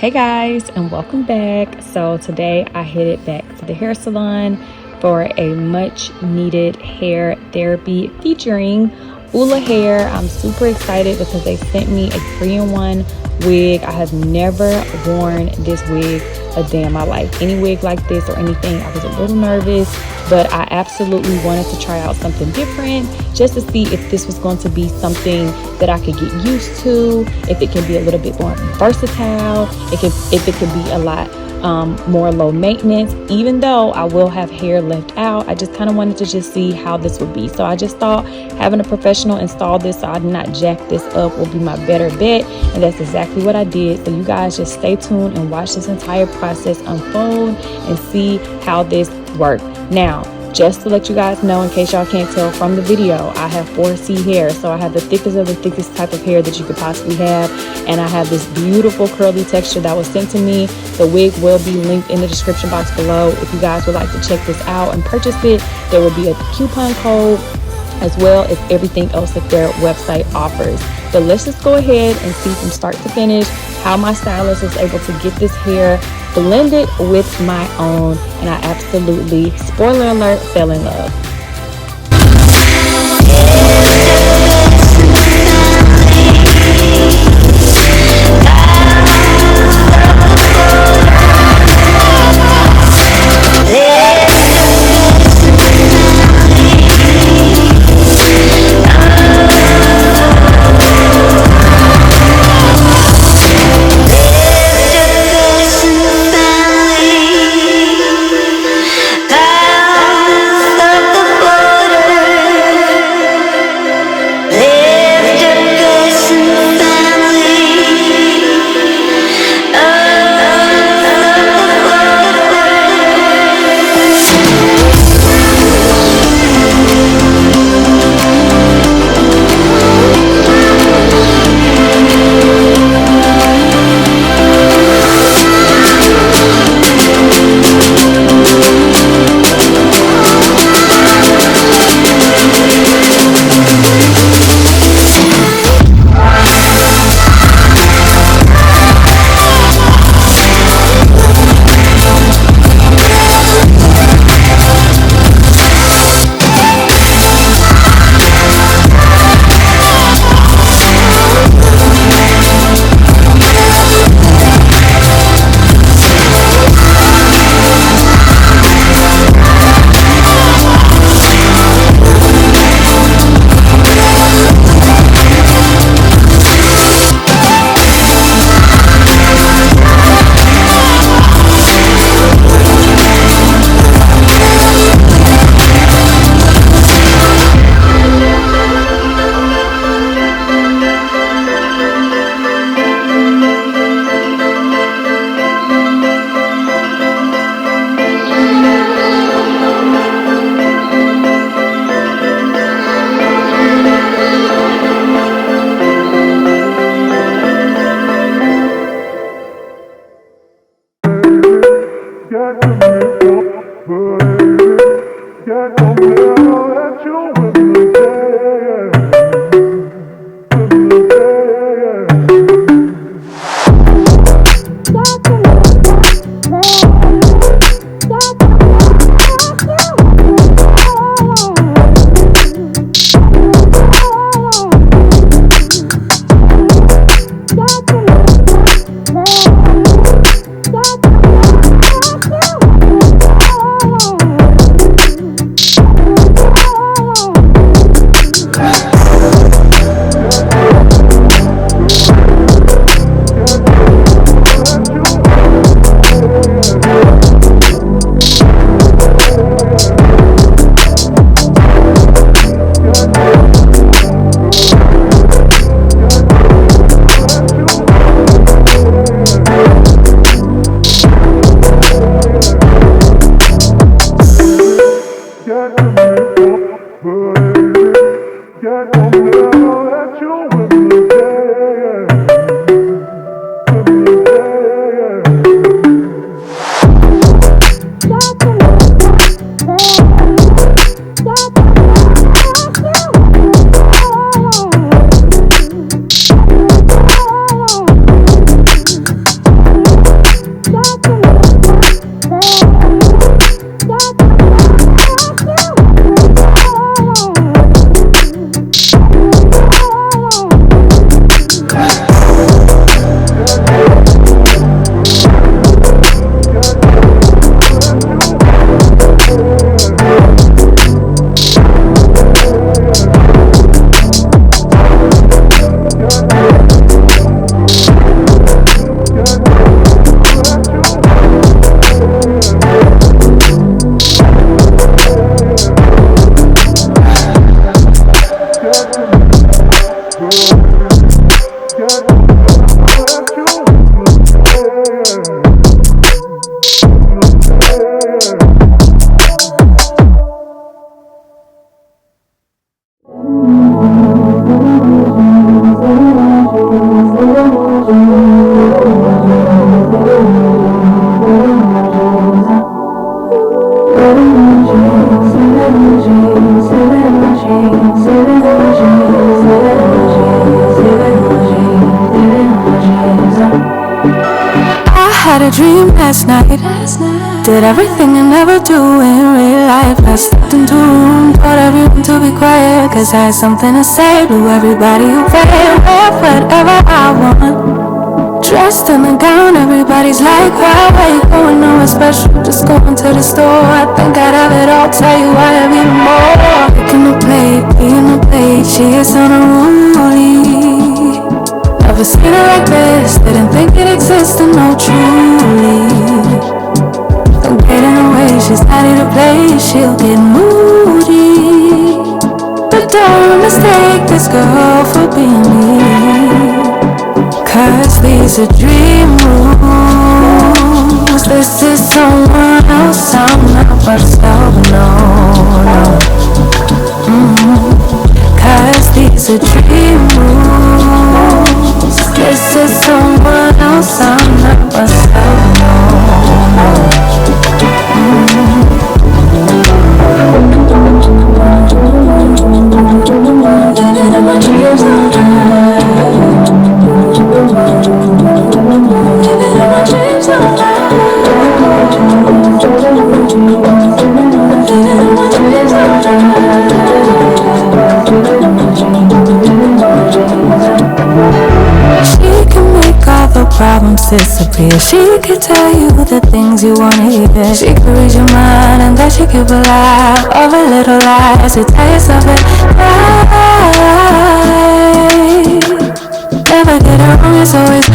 Hey guys, and welcome back. So today I headed back to the hair salon for a much needed hair therapy featuring ULAHAIR. I'm super excited because they sent me a 3-in-1 wig. I have never worn this wig a day in my life. Any wig like this or anything, I was a little nervous, but I absolutely wanted to try out something different just to see if this was going to be something that I could get used to, if it can be a little bit more versatile, if it can be a lot more low maintenance. Even though I will have hair left out, I just kind of wanted to just see how this would be. So I just thought having a professional install this so I did not jack this up will be my better bet, and that's exactly what I did. So you guys just stay tuned and watch this entire process unfold and see how this worked. Now, just to let you guys know, in case y'all can't tell from the video, I have 4C hair. So I have the thickest of the thickest type of hair that you could possibly have. And I have this beautiful curly texture that was sent to me. The wig will be linked in the description box below. If you guys would like to check this out and purchase it, there will be a coupon code as well as everything else that their website offers. But let's just go ahead and see from start to finish how my stylist was able to get this hair blended with my own, and I absolutely, spoiler alert, fell in love. had a dream last night. Did everything I never do in real life. I stepped into a room, told everyone to be quiet, cause I had something to say. Blew everybody away, wear whatever I want. Dressed in a gown, everybody's like, why are you going nowhere special? Just going to the store, I think I'd have it all. Tell you I have even more. Picking a plate, being a plate, she is on a rollie. Never seen her like this, didn't think it existed, no truly. Don't get in the way, she's not here to play, she'll get moody. But don't mistake this girl for being me, cause these are dream rooms. This is someone else, I'm not myself, no, no. Cause these are dream rooms. This is someone else, I'm not myself, no, no. Living in my dreams all night. Living in my dreams all night. Living in my dreams all night. She can make all the problems disappear. She could tell you the things you wanna hear. She could read your mind and that she could believe all the little lies you tell yourself at night. Never get it wrong, it's always